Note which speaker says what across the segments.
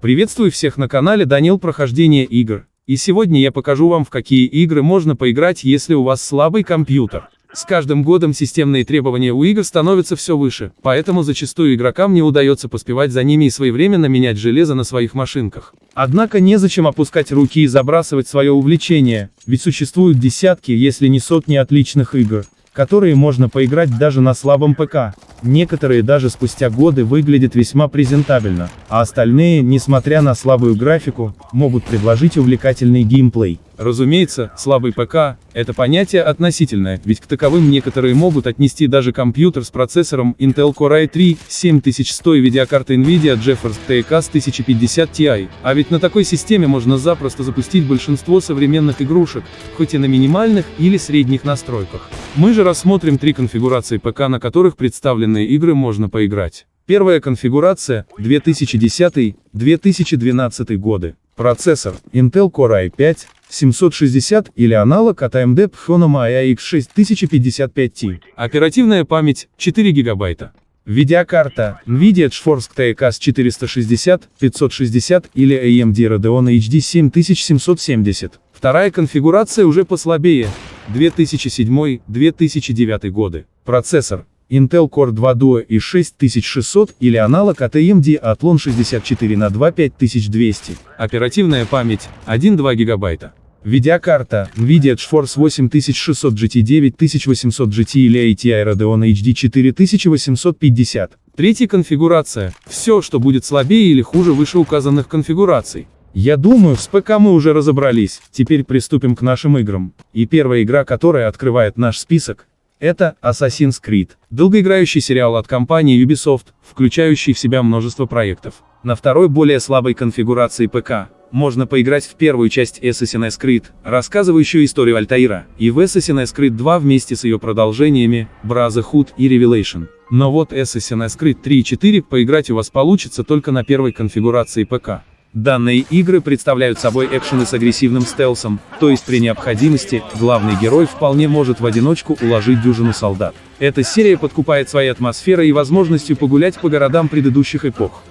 Speaker 1: Приветствую всех на канале Данил Прохождение игр. И сегодня я покажу вам, в какие игры можно поиграть, если у вас слабый компьютер. С каждым годом системные требования у игр становятся все выше, поэтому зачастую игрокам не удается поспевать за ними и своевременно менять железо на своих машинках. Однако незачем опускать руки и забрасывать свое увлечение, ведь существуют десятки, если не сотни отличных игр, которые можно поиграть даже на слабом ПК. Некоторые даже спустя годы выглядят весьма презентабельно, а остальные, несмотря на слабую графику, могут предложить увлекательный геймплей. Разумеется, слабый ПК – это понятие относительное, ведь к таковым некоторые могут отнести даже компьютер с процессором Intel Core i3 7100 и видеокартой NVIDIA GeForce TX 1050 Ti, а ведь на такой системе можно запросто запустить большинство современных игрушек, хоть и на минимальных или средних настройках. Мы же рассмотрим три конфигурации ПК, на которых представленные игры можно поиграть. Первая конфигурация – 2010-2012 годы. Процессор Intel Core i5 760 или аналог от AMD Phenom IX 6055T. Оперативная память 4 ГБ. Видеокарта NVIDIA GeForce TX 460, 560 или AMD Radeon HD 7770. Вторая конфигурация уже послабее. 2007-2009 годы. Процессор Intel Core 2 Duo и 6600 или аналог от AMD Athlon 64×2 5200. Оперативная память 1-2 ГБ. Видеокарта NVIDIA GeForce 8600 GT 9800 GT или ATI Radeon HD 4850. Третья конфигурация. Все, что будет слабее или хуже вышеуказанных конфигураций. Я думаю, с ПК мы уже разобрались, теперь приступим к нашим играм. И первая игра, которая открывает наш список, это Assassin's Creed, долгоиграющий сериал от компании Ubisoft, включающий в себя множество проектов. На второй, более слабой конфигурации ПК, можно поиграть в первую часть Assassin's Creed, рассказывающую историю Альтаира, и в Assassin's Creed 2 вместе с ее продолжениями, Brotherhood и Revelation. Но вот Assassin's Creed 3 и 4 поиграть у вас получится только на первой конфигурации ПК. Данные игры представляют собой экшены с агрессивным стелсом, то есть при необходимости, главный герой вполне может в одиночку уложить дюжину солдат. Эта серия подкупает своей атмосферой и возможностью погулять по городам предыдущих эпох.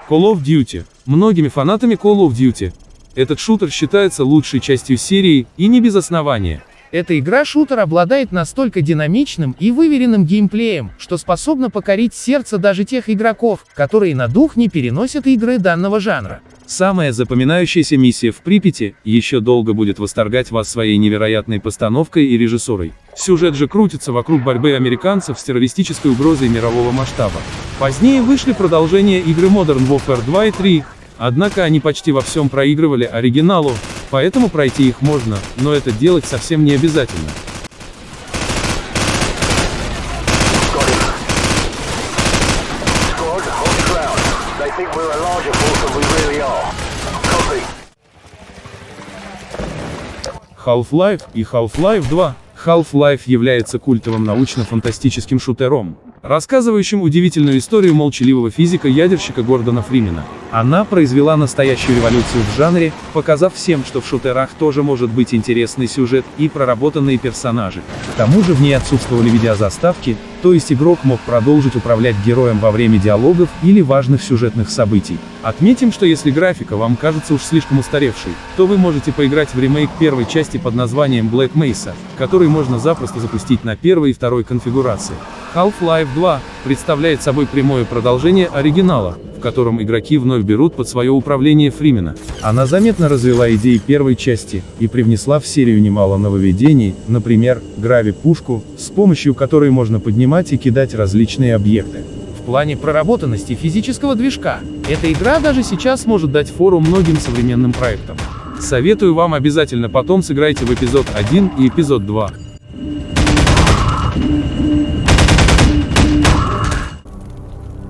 Speaker 1: Call of Duty. Многими фанатами Call of Duty этот шутер считается лучшей частью серии, и не без основания.
Speaker 2: Эта игра-шутер обладает настолько динамичным и выверенным геймплеем, что способна покорить сердце даже тех игроков, которые на дух не переносят игры данного жанра.
Speaker 1: Самая запоминающаяся миссия в Припяти еще долго будет восторгать вас своей невероятной постановкой и режиссурой. Сюжет же крутится вокруг борьбы американцев с террористической угрозой мирового масштаба. Позднее вышли продолжения игры Modern Warfare 2 и 3, однако они почти во всем проигрывали оригиналу, поэтому пройти их можно, но это делать совсем не обязательно. Half-Life и Half-Life 2. Half-Life является культовым научно-фантастическим шутером, рассказывающим удивительную историю молчаливого физика-ядерщика Гордона Фримена. Она произвела настоящую революцию в жанре, показав всем, что в шутерах тоже может быть интересный сюжет и проработанные персонажи. К тому же в ней отсутствовали видеозаставки, то есть игрок мог продолжить управлять героем во время диалогов или важных сюжетных событий. Отметим, что если графика вам кажется уж слишком устаревшей, то вы можете поиграть в ремейк первой части под названием Black Mesa, который можно запросто запустить на первой и второй конфигурации. Half-Life 2 представляет собой прямое продолжение оригинала, в котором игроки вновь берут под свое управление Фримена. Она заметно развила идеи первой части и привнесла в серию немало нововведений, например, грави-пушку, с помощью которой можно поднимать и кидать различные объекты.
Speaker 2: В плане проработанности физического движка, эта игра даже сейчас может дать фору многим современным проектам.
Speaker 1: Советую вам обязательно потом сыграйте в эпизод 1 и эпизод 2.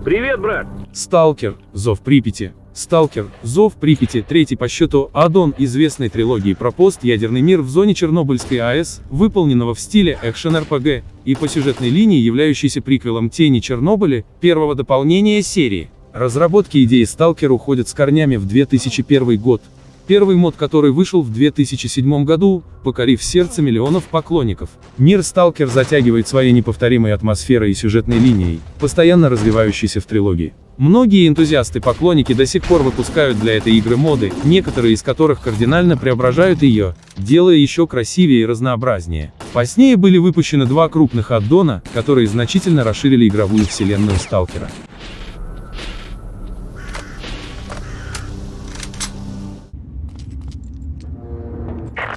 Speaker 3: Привет, брат!
Speaker 1: Сталкер, Зов Припяти. Сталкер, Зов Припяти, третий по счету аддон известной трилогии про постядерный мир в зоне Чернобыльской АЭС, выполненного в стиле экшен-РПГ, и по сюжетной линии являющейся приквелом Тени Чернобыля, первого дополнения серии. Разработки идеи Сталкер уходят с корнями в 2001 год. Первый мод, который вышел в 2007 году, покорив сердце миллионов поклонников. Мир Stalker затягивает своей неповторимой атмосферой и сюжетной линией, постоянно развивающейся в трилогии. Многие энтузиасты-поклонники до сих пор выпускают для этой игры моды, некоторые из которых кардинально преображают ее, делая еще красивее и разнообразнее. Позднее были выпущены два крупных аддона, которые значительно расширили игровую вселенную Сталкера.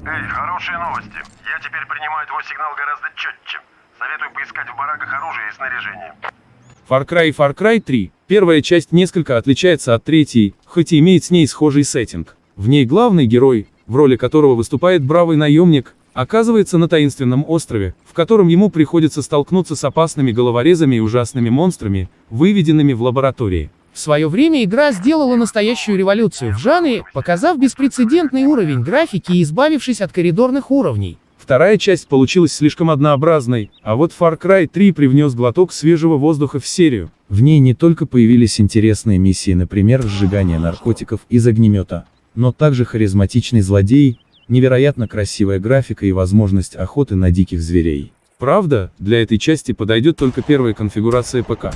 Speaker 4: Эй, хорошие новости. Я теперь принимаю твой сигнал гораздо четче. Советую поискать в бараках оружие и снаряжение.
Speaker 1: Far Cry 3. Первая часть несколько отличается от третьей, хоть и имеет с ней схожий сеттинг. В ней главный герой, в роли которого выступает бравый наемник, оказывается на таинственном острове, в котором ему приходится столкнуться с опасными головорезами и ужасными монстрами, выведенными в лаборатории.
Speaker 2: В свое время игра сделала настоящую революцию в жанре, показав беспрецедентный уровень графики и избавившись от коридорных уровней.
Speaker 1: Вторая часть получилась слишком однообразной, а вот Far Cry 3 привнес глоток свежего воздуха в серию. В ней не только появились интересные миссии, например, сжигание наркотиков из огнемета, но также харизматичный злодей, невероятно красивая графика и возможность охоты на диких зверей. Правда, для этой части подойдет только первая конфигурация ПК.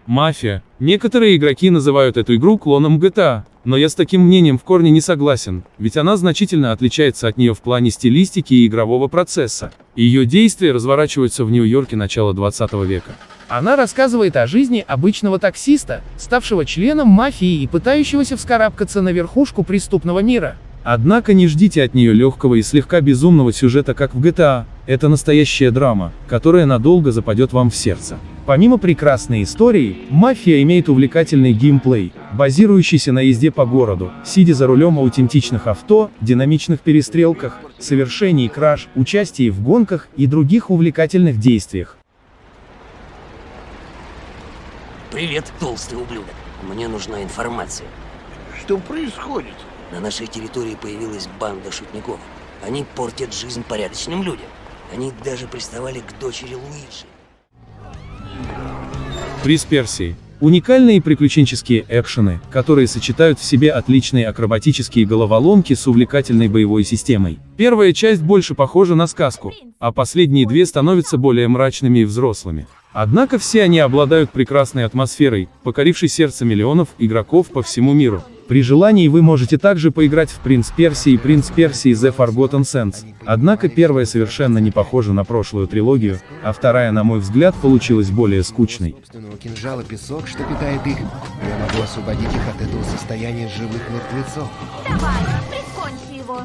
Speaker 1: Мафия. Некоторые игроки называют эту игру клоном GTA, но я с таким мнением в корне не согласен, ведь она значительно отличается от нее в плане стилистики и игрового процесса. Ее действия разворачиваются в Нью-Йорке начала 20 века.
Speaker 2: Она рассказывает о жизни обычного таксиста, ставшего членом мафии и пытающегося вскарабкаться на верхушку преступного мира.
Speaker 1: Однако не ждите от нее легкого и слегка безумного сюжета, как в GTA, это настоящая драма, которая надолго западет вам в сердце. Помимо прекрасной истории, мафия имеет увлекательный геймплей, базирующийся на езде по городу, сидя за рулем аутентичных авто, динамичных перестрелках, совершении краж, участии в гонках и других увлекательных действиях.
Speaker 5: Привет, толстый ублюдок. Мне нужна информация.
Speaker 4: Что происходит?
Speaker 5: На нашей территории появилась банда шутников. Они портят жизнь порядочным людям. Они даже приставали к дочери Луиджи.
Speaker 1: Приз Персии. Уникальные приключенческие экшены, которые сочетают в себе отличные акробатические головоломки с увлекательной боевой системой. Первая часть больше похожа на сказку, а последние две становятся более мрачными и взрослыми. Однако все они обладают прекрасной атмосферой, покорившей сердце миллионов игроков по всему миру. При желании вы можете также поиграть в Принц Персии и Принц Персии The Forgotten Sands. Однако первая совершенно не похожа на прошлую трилогию, а вторая, на мой взгляд, получилась более скучной.
Speaker 6: Собственного кинжала песок, что питает их. Я могу освободить их от этого состояния живых мертвецов.
Speaker 7: Давай, прикончи его.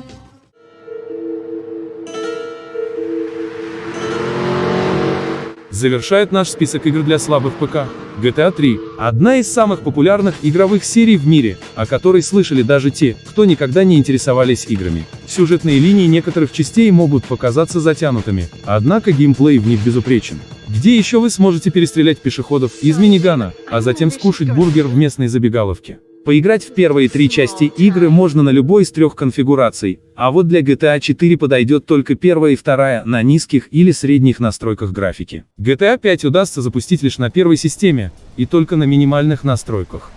Speaker 1: Завершает наш список игр для слабых ПК. GTA 3 – одна из самых популярных игровых серий в мире, о которой слышали даже те, кто никогда не интересовались играми. Сюжетные линии некоторых частей могут показаться затянутыми, однако геймплей в них безупречен. Где еще вы сможете перестрелять пешеходов из минигана, а затем скушать бургер в местной забегаловке? Поиграть в первые три части игры можно на любой из трех конфигураций, а вот для GTA 4 подойдет только первая и вторая на низких или средних настройках графики. GTA 5 удастся запустить лишь на первой системе, и только на минимальных настройках.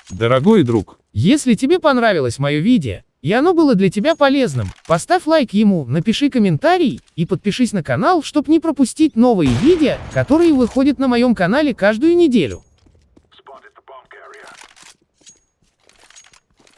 Speaker 1: Дорогой друг,
Speaker 2: Если тебе понравилось мое видео, и оно было для тебя полезным, поставь лайк ему, напиши комментарий и подпишись на канал, чтобы не пропустить новые видео, которые выходят на моем канале каждую неделю.